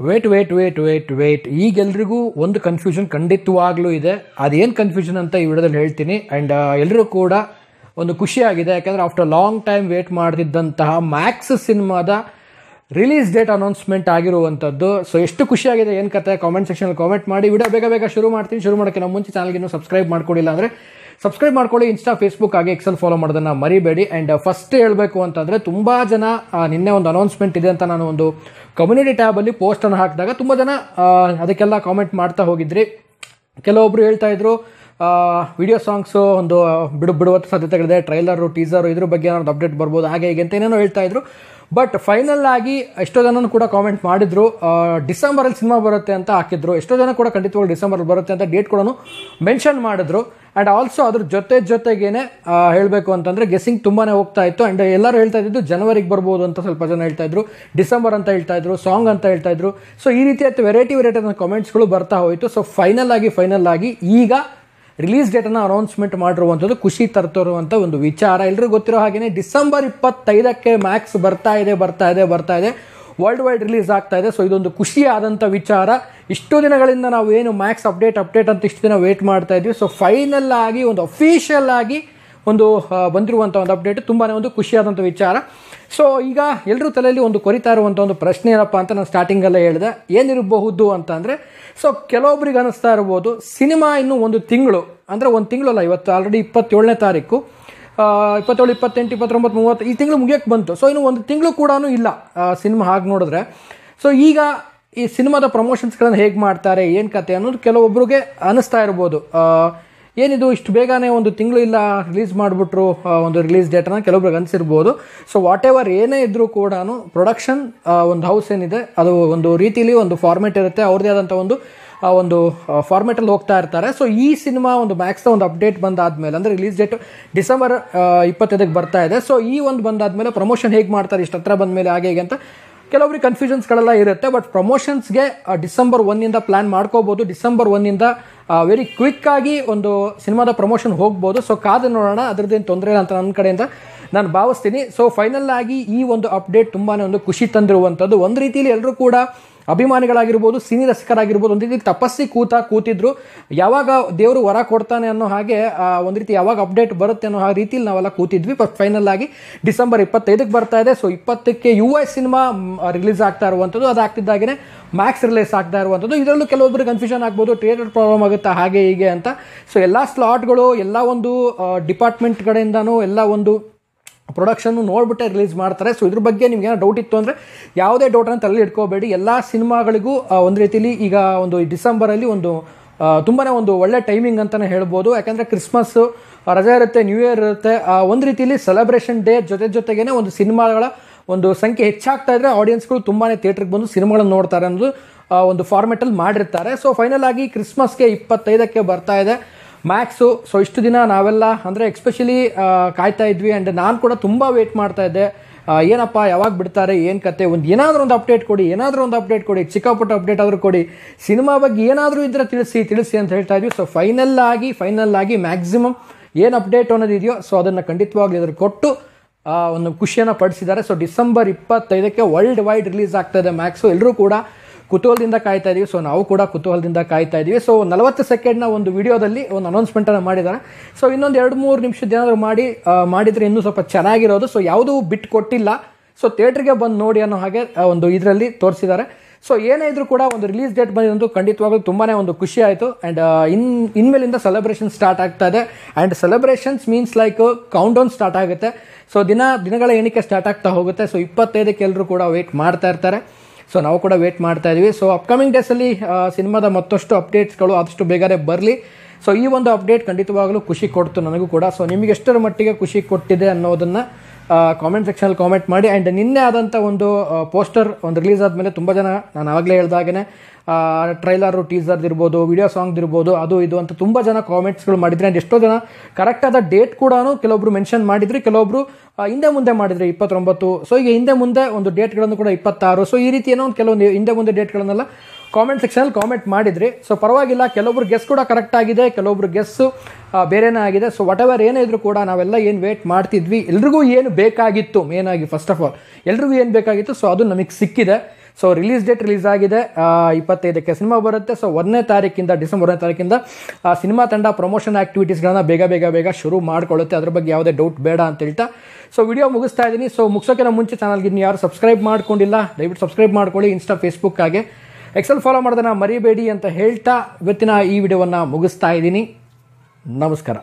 Wait ಈಗೆಲ್ರಿಗೂ ಒಂದು confusion ಖಂಡಿತವಾಗ್ಲೂ ಇದೆ. ಅದೇನು ಕನ್ಫ್ಯೂಷನ್ ಅಂತ ಈ ವಿಡಿಯೋದಲ್ಲಿ ಹೇಳ್ತೀನಿ. ಆ್ಯಂಡ್ ಎಲ್ಲರೂ ಕೂಡ ಒಂದು ಖುಷಿಯಾಗಿದೆ, ಯಾಕೆಂದರೆ ಆಫ್ಟರ್ ಲಾಂಗ್ ಟೈಮ್ ವೇಟ್ ಮಾಡ್ತಿದ್ದಂತಹ ಮ್ಯಾಕ್ಸ್ ಸಿನಿಮಾದ ರಿಲೀಸ್ ಡೇಟ್ ಅನೌನ್ಸ್ಮೆಂಟ್ ಆಗಿರುವಂಥದ್ದು. ಸೊ ಎಷ್ಟು ಖುಷಿಯಾಗಿದೆ, ಏನು ಕತೆ, ಕಾಮೆಂಟ್ ಸೆಕ್ಷನಲ್ಲಿ ಕಾಮೆಂಟ್ ಮಾಡಿ. ವಿಡಿಯೋ ಬೇಗ ಶುರು ಮಾಡ್ತೀನಿ. ಶುರು ಮಾಡೋಕ್ಕೆ ನಾವು ಮುಂಚೆ ಚಾನಲ್ಗೆ ಇನ್ನೂ ಸಬ್ಸ್ಕ್ರೈಬ್ ಮಾಡ್ಕೊಂಡಿಲ್ಲ ಅಂದರೆ ಸಬ್ಸ್ಕ್ರೈಬ್ ಮಾಡ್ಕೊಳ್ಳಿ. ಇನ್ಸ್ಟಾ, ಫೇಸ್ಬುಕ್ ಹಾಗೆ ಎಕ್ಸೆಲ್ ಫಾಲೋ ಮಾಡೋದನ್ನು ಮರಿಬೇಡಿ. ಆ್ಯಂಡ್ ಫಸ್ಟ್ ಹೇಳಬೇಕು ಅಂತಂದರೆ, ತುಂಬ ಜನ ನಿನ್ನೆ ಒಂದು ಅನೌನ್ಸ್ಮೆಂಟ್ ಇದೆ ಅಂತ ನಾನು ಒಂದು ಕಮ್ಯುನಿಟಿ ಟ್ಯಾಬಲ್ಲಿ ಪೋಸ್ಟನ್ನು ಹಾಕಿದಾಗ ತುಂಬ ಜನ ಅದಕ್ಕೆಲ್ಲ ಕಾಮೆಂಟ್ ಮಾಡ್ತಾ ಹೋಗಿದ್ರಿ. ಕೆಲವೊಬ್ಬರು ಹೇಳ್ತಾ ಇದ್ರು ವಿಡಿಯೋ ಸಾಂಗ್ಸು ಒಂದು ಬಿಡುವಂಥ ಸಾಧ್ಯತೆಗಳಿದೆ, ಟ್ರೈಲರು, ಟೀಸರು, ಇದ್ರ ಬಗ್ಗೆ ಏನಾದ್ರು ಅಪ್ಡೇಟ್ ಬರ್ಬೋದು, ಹಾಗೆ ಹೀಗೆ ಅಂತ ಏನೇನೋ ಹೇಳ್ತಾ ಇದ್ರು. ಬಟ್ ಫೈನಲ್ ಆಗಿ ಎಷ್ಟೋ ಜನನು ಕೂಡ ಕಾಮೆಂಟ್ ಮಾಡಿದ್ರು ಡಿಸೆಂಬರಲ್ಲಿ ಸಿನಿಮಾ ಬರುತ್ತೆ ಅಂತ ಹಾಕಿದ್ರು. ಎಷ್ಟೋ ಜನ ಕೂಡ ಖಂಡಿತವಾಗಿ ಡಿಸೆಂಬರಲ್ಲಿ ಬರುತ್ತೆ ಅಂತ ಡೇಟ್ ಕೂಡ ಮೆನ್ಷನ್ ಮಾಡಿದ್ರು. ಆ್ಯಂಡ್ ಆಲ್ಸೋ ಅದ್ರ ಜೊತೆಗೇನೆ ಹೇಳಬೇಕು ಅಂತಂದರೆ ಗೆಸ್ಸಿಂಗ್ ತುಂಬಾ ಹೋಗ್ತಾ ಇತ್ತು. ಆ್ಯಂಡ್ ಎಲ್ಲರೂ ಹೇಳ್ತಾ ಇದ್ದು ಜನವರಿಗೆ ಬರ್ಬೋದು ಅಂತ ಸ್ವಲ್ಪ ಜನ ಹೇಳ್ತಾ ಇದ್ರು, ಡಿಸೆಂಬರ್ ಅಂತ ಹೇಳ್ತಾ ಇದ್ರು, ಸಾಂಗ್ ಅಂತ ಹೇಳ್ತಾ ಇದ್ರು. ಸೊ ಈ ರೀತಿ ವೆರೈಟಿ ಕಾಮೆಂಟ್ಸ್ಗಳು ಬರ್ತಾ ಹೋಯಿತು. ಸೊ ಫೈನಲ್ ಆಗಿ ಈಗ ರಿಲೀಸ್ ಡೇಟನ್ನು ಅನೌನ್ಸ್ಮೆಂಟ್ ಮಾಡಿರುವಂಥದ್ದು ಖುಷಿ ತರ್ತಿರುವಂಥ ಒಂದು ವಿಚಾರ. ಎಲ್ಲರಿಗೂ ಗೊತ್ತಿರೋ ಹಾಗೆಯೇ ಡಿಸೆಂಬರ್ 25ಕ್ಕೆ ಮ್ಯಾಕ್ಸ್ ಬರ್ತಾ ಇದೆ, ವರ್ಲ್ಡ್ ವೈಡ್ ರಿಲೀಸ್ ಆಗ್ತಾ ಇದೆ. ಸೊ ಇದೊಂದು ಖುಷಿಯಾದಂಥ ವಿಚಾರ. ಇಷ್ಟು ದಿನಗಳಿಂದ ನಾವು ಏನು ಮ್ಯಾಕ್ಸ್ ಅಪ್ಡೇಟ್ ಅಂತ ಇಷ್ಟು ದಿನ ವೇಟ್ ಮಾಡ್ತಾ ಇದ್ವಿ. ಸೊ ಫೈನಲ್ ಆಗಿ ಒಂದು ಅಫಿಷಿಯಲ್ ಆಗಿ ಒಂದು ಬಂದಿರುವಂಥ ಒಂದು ಅಪ್ಡೇಟ್ ತುಂಬಾ ಒಂದು ಖುಷಿಯಾದಂಥ ವಿಚಾರ. ಸೊ ಈಗ ಎಲ್ಲರೂ ತಲೆಯಲ್ಲಿ ಒಂದು ಕೊರಿತಾ ಇರುವಂಥ ಒಂದು ಪ್ರಶ್ನೆ ಏನಪ್ಪ ಅಂತ ನಾನು ಸ್ಟಾರ್ಟಿಂಗಲ್ಲೇ ಹೇಳಿದೆ, ಏನಿರಬಹುದು ಅಂತ ಅಂದರೆ, ಸೊ ಕೆಲವೊಬ್ರಿಗೆ ಅನ್ನಿಸ್ತಾ ಇರ್ಬೋದು ಸಿನಿಮಾ ಇನ್ನೂ ಒಂದು ತಿಂಗಳು, ಅಂದರೆ ಒಂದು ತಿಂಗಳಲ್ಲ, ಇವತ್ತು ಆಲ್ರೆಡಿ 27ನೇ ತಾರೀಕು, 27, 28, 29, 30 ಈ ತಿಂಗಳು ಮುಗಿಯೋಕ್ಕೆ ಬಂತು. ಸೊ ಇನ್ನು ಒಂದು ತಿಂಗಳು ಕೂಡ ಇಲ್ಲ ಸಿನಿಮಾ ಹಾಗೆ ನೋಡಿದ್ರೆ. ಸೊ ಈಗ ಈ ಸಿನಿಮಾದ ಪ್ರಮೋಷನ್ಸ್ಗಳನ್ನು ಹೇಗೆ ಮಾಡ್ತಾರೆ, ಏನು ಕತೆ ಅನ್ನೋದು ಕೆಲವೊಬ್ಬರಿಗೆ ಅನ್ನಿಸ್ತಾ ಇರ್ಬೋದು. ಏನಿದು ಇಷ್ಟು ಬೇಗನೆ ಒಂದು ತಿಂಗಳು ಇಲ್ಲ ರಿಲೀಸ್ ಮಾಡಿಬಿಟ್ರು ಒಂದು ರಿಲೀಸ್ ಡೇಟನ್ನು ಕೆಲವೊಬ್ರಿಗೆ ಅನಿಸಿರ್ಬೋದು. ಸೊ ವಾಟ್ ಎವರ್ ಏನೇ ಇದ್ರೂ ಕೂಡ ಪ್ರೊಡಕ್ಷನ್ ಒಂದು ಹೌಸ್ ಏನಿದೆ ಅದು ಒಂದು ರೀತಿಲಿ ಒಂದು ಫಾರ್ಮೇಟ್ ಇರುತ್ತೆ, ಅವ್ರದ್ದೇ ಆದಂಥ ಒಂದು ಫಾರ್ಮೇಟಲ್ಲಿ ಹೋಗ್ತಾ ಇರ್ತಾರೆ. ಸೊ ಈ ಸಿನಿಮಾ ಒಂದು ಮ್ಯಾಕ್ಸ್ನ ಒಂದು ಅಪ್ಡೇಟ್ ಬಂದಾದ್ಮೇಲೆ, ಅಂದರೆ ರಿಲೀಸ್ ಡೇಟ್ ಡಿಸೆಂಬರ್ 25ಕ್ಕೆ ಬರ್ತಾ ಇದೆ. ಸೊ ಈ ಒಂದು ಬಂದಾದ್ಮೇಲೆ ಪ್ರಮೋಷನ್ ಹೇಗೆ ಮಾಡ್ತಾರೆ ಇಷ್ಟು ಹತ್ರ ಬಂದಮೇಲೆ ಹಾಗೆ ಹೇಗೆ ಅಂತ ಕೆಲವೊಬ್ರಿಗೆ ಕನ್ಫ್ಯೂಷನ್ಸ್ಗಳೆಲ್ಲ ಇರುತ್ತೆ. ಬಟ್ ಪ್ರಮೋಷನ್ಸ್ಗೆ ಡಿಸೆಂಬರ್ 1 ಪ್ಲ್ಯಾನ್ ಮಾಡ್ಕೋಬೋದು. ಡಿಸೆಂಬರ್ 1 ವೆರಿ ಕ್ವಿಕ್ಕಾಗಿ ಒಂದು ಸಿನಿಮಾದ ಪ್ರಮೋಷನ್ ಹೋಗ್ಬೋದು. ಸೊ ಕಾದು ನೋಡೋಣ, ಅದರದ್ದೇನು ತೊಂದರೆ ಇಲ್ಲ ಅಂತ ನನ್ನ ಕಡೆಯಿಂದ ನಾನು ಭಾವಿಸ್ತೀನಿ. ಸೊ ಫೈನಲ್ ಆಗಿ ಈ ಒಂದು ಅಪ್ಡೇಟ್ ತುಂಬಾ ಒಂದು ಖುಷಿ ತಂದಿರುವಂಥದ್ದು. ಒಂದು ರೀತಿಯಲ್ಲಿ ಎಲ್ಲರೂ ಕೂಡ ಅಭಿಮಾನಿಗಳಾಗಿರ್ಬೋದು, ಸಿನಿ ರಸಿಕರಾಗಿರ್ಬೋದು, ಒಂದು ರೀತಿ ತಪಸ್ಸಿ ಕೂತಿದ್ರು, ಯಾವಾಗ ದೇವರು ವರ ಕೊಡ್ತಾನೆ ಅನ್ನೋ ಹಾಗೆ ಒಂದು ರೀತಿ ಯಾವಾಗ ಅಪ್ಡೇಟ್ ಬರುತ್ತೆ ಅನ್ನೋ ರೀತಿಯಲ್ಲಿ ನಾವೆಲ್ಲ ಕೂತಿದ್ವಿ. ಬಟ್ ಫೈನಲ್ ಆಗಿ ಡಿಸೆಂಬರ್ 25ಕ್ಕೆ ಬರ್ತಾ ಇದೆ. ಸೊ 20ಕ್ಕೆ US ಸಿನಿಮಾ ರಿಲೀಸ್ ಆಗ್ತಾ ಇರುವಂಥದ್ದು, ಅದಾಗ್ತಿದ್ದಾಗೇ ಮ್ಯಾಕ್ಸ್ ರಿಲೀಸ್ ಆಗ್ತಾ ಇರುವಂಥದ್ದು. ಇದರಲ್ಲೂ ಕೆಲವೊಬ್ಬರು ಕನ್ಫ್ಯೂಷನ್ ಆಗ್ಬೋದು, ಥಿಯೇಟರ್ ಪ್ರಾಬ್ಲಮ್ ಆಗುತ್ತಾ ಹಾಗೆ ಹೀಗೆ ಅಂತ. ಸೊ ಎಲ್ಲ ಸ್ಲಾಟ್ಗಳು, ಎಲ್ಲ ಒಂದು ಡಿಪಾರ್ಟ್ಮೆಂಟ್ ಕಡೆಯಿಂದನೂ ಎಲ್ಲ ಒಂದು ಪ್ರೊಡಕ್ಷನ್ನು ನೋಡ್ಬಿಟ್ಟೆ ರಿಲೀಸ್ ಮಾಡ್ತಾರೆ. ಸೊ ಇದ್ರ ಬಗ್ಗೆ ನಿಮ್ಗೆ ಏನೋ ಡೌಟ್ ಇತ್ತು ಅಂದರೆ ಯಾವುದೇ ಡೌಟನ್ನು ತಲೆಯಲ್ಲಿ ಇಟ್ಕೋಬೇಡಿ. ಎಲ್ಲ ಸಿನಿಮಾಗಳಿಗೂ ಒಂದು ರೀತಿಲಿ ಈಗ ಒಂದು ಡಿಸೆಂಬರಲ್ಲಿ ಒಂದು ತುಂಬಾ ಒಂದು ಒಳ್ಳೆ ಟೈಮಿಂಗ್ ಅಂತಲೇ ಹೇಳ್ಬೋದು. ಯಾಕಂದರೆ ಕ್ರಿಸ್ಮಸ್ ರಜೆ ಇರುತ್ತೆ, ನ್ಯೂ ಇಯರ್ ಇರುತ್ತೆ, ಒಂದು ರೀತಿಯಲ್ಲಿ ಸೆಲೆಬ್ರೇಷನ್ ಡೇ ಜೊತೆಗೇನೆ ಒಂದು ಸಿನಿಮಾಗಳ ಒಂದು ಸಂಖ್ಯೆ ಹೆಚ್ಚಾಗ್ತಾ ಇದ್ರೆ ಆಡಿಯನ್ಸ್ಗಳು ತುಂಬಾ ಥಿಯೇಟ್ರಿಗೆ ಬಂದು ಸಿನಿಮಾಗಳನ್ನು ನೋಡ್ತಾರೆ ಅನ್ನೋದು ಒಂದು ಫಾರ್ಮೆಟಲ್ಲಿ ಮಾಡಿರ್ತಾರೆ. ಸೊ ಫೈನಲ್ ಆಗಿ ಕ್ರಿಸ್ಮಸ್ಗೆ 25ಕ್ಕೆ ಬರ್ತಾ ಇದೆ ಮ್ಯಾಕ್ಸು. ಸೊ ಇಷ್ಟು ದಿನ ನಾವೆಲ್ಲ ಅಂದರೆ ಎಕ್ಸ್ಪೆಷಲಿ ಕಾಯ್ತಾ ಇದ್ವಿ. ಆ್ಯಂಡ್ ನಾನು ಕೂಡ ತುಂಬ ವೇಟ್ ಮಾಡ್ತಾ ಇದ್ದೆ, ಏನಪ್ಪ ಯಾವಾಗ ಬಿಡ್ತಾರೆ, ಏನು ಕತೆ, ಏನಾದರೂ ಒಂದು ಅಪ್ಡೇಟ್ ಕೊಡಿ, ಚಿಕ್ಕಪುಟ್ಟ ಅಪ್ಡೇಟ್ ಆದರೂ ಕೊಡಿ, ಸಿನಿಮಾ ಬಗ್ಗೆ ಏನಾದರೂ ಇದ್ದರೆ ತಿಳಿಸಿ ಅಂತ ಹೇಳ್ತಾ ಇದ್ವಿ. ಸೊ ಫೈನಲ್ ಆಗಿ ಮ್ಯಾಕ್ಸಿಮಮ್ ಏನು ಅಪ್ಡೇಟ್ ಅನ್ನೋದಿದೆಯೋ ಸೊ ಅದನ್ನು ಖಂಡಿತವಾಗ್ಲೂ ಇದ್ರ ಕೊಟ್ಟು ಒಂದು ಖುಷಿಯನ್ನು ಪಡಿಸಿದ್ದಾರೆ. ಸೊ ಡಿಸೆಂಬರ್ 25ಕ್ಕೆ ವರ್ಲ್ಡ್ ವೈಡ್ ರಿಲೀಸ್ ಆಗ್ತಾ ಇದೆ ಮ್ಯಾಕ್ಸು. ಎಲ್ಲರೂ ಕೂಡ ಕುತೂಹಲದಿಂದ ಕಾಯ್ತಾ ಇದೀವಿ. ಸೊ ನಾವು ಕೂಡ ಕುತೂಹಲದಿಂದ ಕಾಯ್ತಾ ಇದೀವಿ. ಸೊ 40 ಸೆಕೆಂಡ್ನ ಒಂದು ವಿಡಿಯೋದಲ್ಲಿ ಒಂದು ಅನೌನ್ಸ್ಮೆಂಟನ್ನು ಮಾಡಿದ್ದಾರೆ. ಸೊ ಇನ್ನೊಂದು 2-3 ನಿಮಿಷದ ಏನಾದರೂ ಮಾಡಿದರೆ ಇನ್ನೂ ಸ್ವಲ್ಪ ಚೆನ್ನಾಗಿರೋದು. ಸೊ ಯಾವುದೂ ಬಿಟ್ಟು ಕೊಟ್ಟಿಲ್ಲ. ಸೊ ಥಿಯೇಟ್ರಿಗೆ ಬಂದು ನೋಡಿ ಅನ್ನೋ ಹಾಗೆ ಒಂದು ಇದರಲ್ಲಿ ತೋರಿಸಿದ್ದಾರೆ. ಸೊ ಏನೇ ಇದ್ರೂ ಕೂಡ ಒಂದು ರಿಲೀಸ್ ಡೇಟ್ ಬಂದಿದ್ದು ಖಂಡಿತವಾಗ್ಲೂ ತುಂಬಾ ಒಂದು ಖುಷಿ ಆಯಿತು. ಆ್ಯಂಡ್ ಇನ್ಮೇಲಿಂದ ಸೆಲೆಬ್ರೇಷನ್ ಸ್ಟಾರ್ಟ್ ಆಗ್ತಾ ಇದೆ. And celebrations means like count down start ಆಗುತ್ತೆ. ಸೊ ದಿನಗಳ ಎಣಿಕೆ ಸ್ಟಾರ್ಟ್ ಆಗ್ತಾ ಹೋಗುತ್ತೆ. ಸೊ 25ಕ್ಕೆ ಎಲ್ಲರೂ ಕೂಡ ವೇಟ್ ಮಾಡ್ತಾ ಇರ್ತಾರೆ. ಸೊ ನಾವು ಕೂಡ ವೇಟ್ ಮಾಡ್ತಾ ಇದ್ವಿ. ಸೊ ಅಪ್ಕಮಿಂಗ್ ಡೇಸಲ್ಲಿ ಸಿನಿಮಾದ ಮತ್ತಷ್ಟು ಅಪ್ಡೇಟ್ಸ್ಗಳು ಆದಷ್ಟು ಬೇಗನೆ ಬರಲಿ. ಸೊ ಈ ಒಂದು ಅಪ್ಡೇಟ್ ಖಂಡಿತವಾಗಲೂ ಖುಷಿ ಕೊಡ್ತು ನನಗೂ ಕೂಡ. ಸೊ ನಿಮಗೆ ಎಷ್ಟರ ಮಟ್ಟಿಗೆ ಖುಷಿ ಕೊಟ್ಟಿದೆ ಅನ್ನೋದನ್ನು ಕಾಮೆಂಟ್ ಸೆಕ್ಷನಲ್ಲಿ ಕಾಮೆಂಟ್ ಮಾಡಿ. ಆ್ಯಂಡ್ ನಿನ್ನೆ ಆದಂಥ ಒಂದು ಪೋಸ್ಟರ್ ಒಂದು ರಿಲೀಸ್ ಆದಮೇಲೆ ತುಂಬ ಜನ, ನಾನು ಆವಾಗಲೇ ಹೇಳ್ದಾಗೇ ಟ್ರೈಲರು, ಟೀಸರ್ ಇರ್ಬೋದು, ವಿಡಿಯೋ ಸಾಂಗ್ ಇರ್ಬೋದು, ಅದು ಇದು ಅಂತ ತುಂಬ ಜನ ಕಾಮೆಂಟ್ಸ್ಗಳು ಮಾಡಿದ್ರು. ಆ್ಯಂಡ್ ಎಷ್ಟೋ ಜನ ಕರೆಕ್ಟಾದ ಡೇಟ್ ಕೂಡ ಕೆಲವೊಬ್ರು ಮೆನ್ಷನ್ ಮಾಡಿದ್ರಿ, ಕೆಲವೊಬ್ರು ಹಿಂದೆ ಮುಂದೆ ಮಾಡಿದ್ರಿ 29. ಸೊ ಈಗ ಹಿಂದೆ ಮುಂದೆ ಒಂದು ಡೇಟ್ಗಳನ್ನು ಕೂಡ 26. ಸೊ ಈ ರೀತಿ ಏನೋ ಒಂದು ಕೆಲವೊಂದು ಹಿಂದೆ ಮುಂದೆ ಡೇಟ್ಗಳನ್ನೆಲ್ಲ ಕಾಮೆಂಟ್ ಸೆಕ್ಷನಲ್ಲಿ ಕಾಮೆಂಟ್ ಮಾಡಿದ್ರಿ. ಸೊ ಪರವಾಗಿಲ್ಲ, ಕೆಲವೊಬ್ರು ಗೆಸ್ ಕೂಡ ಕರೆಕ್ಟ್ ಆಗಿದೆ, ಕೆಲವೊಬ್ರು ಗೆಸ್ಸು ಬೇರೆನೇ ಆಗಿದೆ. ಸೊ ವಾಟ್ ಎವರ್ ಏನೇ ಇದ್ರೂ ಕೂಡ ನಾವೆಲ್ಲ ಏನು ವೇಟ್ ಮಾಡ್ತಿದ್ವಿ, ಎಲ್ರಿಗೂ ಏನು ಬೇಕಾಗಿತ್ತು, ಮೇನ್ ಆಗಿ ಫಸ್ಟ್ ಆಫ್ ಆಲ್ ಎಲ್ರಿಗೂ ಏನು ಬೇಕಾಗಿತ್ತು, ಸೊ ಅದು ನಮಗೆ ಸಿಕ್ಕಿದೆ. ಸೊ ರಿಲೀಸ್ ಆಗಿದೆ 25ಕ್ಕೆ ಸಿನಿಮಾ ಬರುತ್ತೆ. ಸೊ 1ನೇ ತಾರೀಕಿಂದ ಡಿಸೆಂಬರ್ 1ನೇ ತಾರೀಕಿಂದ ಸಿನಿಮಾ ತಂಡ ಪ್ರಮೋಷನ್ ಆಕ್ಟಿವಿಟೀಸ್ಗಳನ್ನ ಬೇಗ ಶುರು ಮಾಡ್ಕೊಳ್ಳುತ್ತೆ. ಅದ್ರ ಬಗ್ಗೆ ಯಾವುದೇ ಡೌಟ್ ಬೇಡ ಅಂತ ಹೇಳ್ತಾ ಸೊ ವಿಡಿಯೋ ಮುಗಿಸ್ತಾ ಇದ್ದೀನಿ. ಸೊ ಮುಗಿಸೋಕ್ಕಿಂತ ಮುಂಚೆ ಚಾನಲ್ಗೆ ಇನ್ನು ಯಾರು ಸಬ್ಸ್ಕ್ರೈಬ್ ಮಾಡ್ಕೊಂಡಿಲ್ಲ ದಯವಿಟ್ಟು ಸಬ್ಸ್ಕ್ರೈಬ್ ಮಾಡ್ಕೊಳ್ಳಿ. ಇನ್ಸ್ಟಾ ಫೇಸ್ಬುಕ್ ಹಾಗೆ ಎಕ್ಸೆಲ್ ಫಾಲೋ ಮಾಡೋದನ್ನ ಮರಿಬೇಡಿ ಅಂತ ಹೇಳ್ತಾ ಇವತ್ತಿನ ಈ ವಿಡಿಯೋವನ್ನು ಮುಗಿಸ್ತಾ ಇದ್ದೀನಿ. ನಮಸ್ಕಾರ.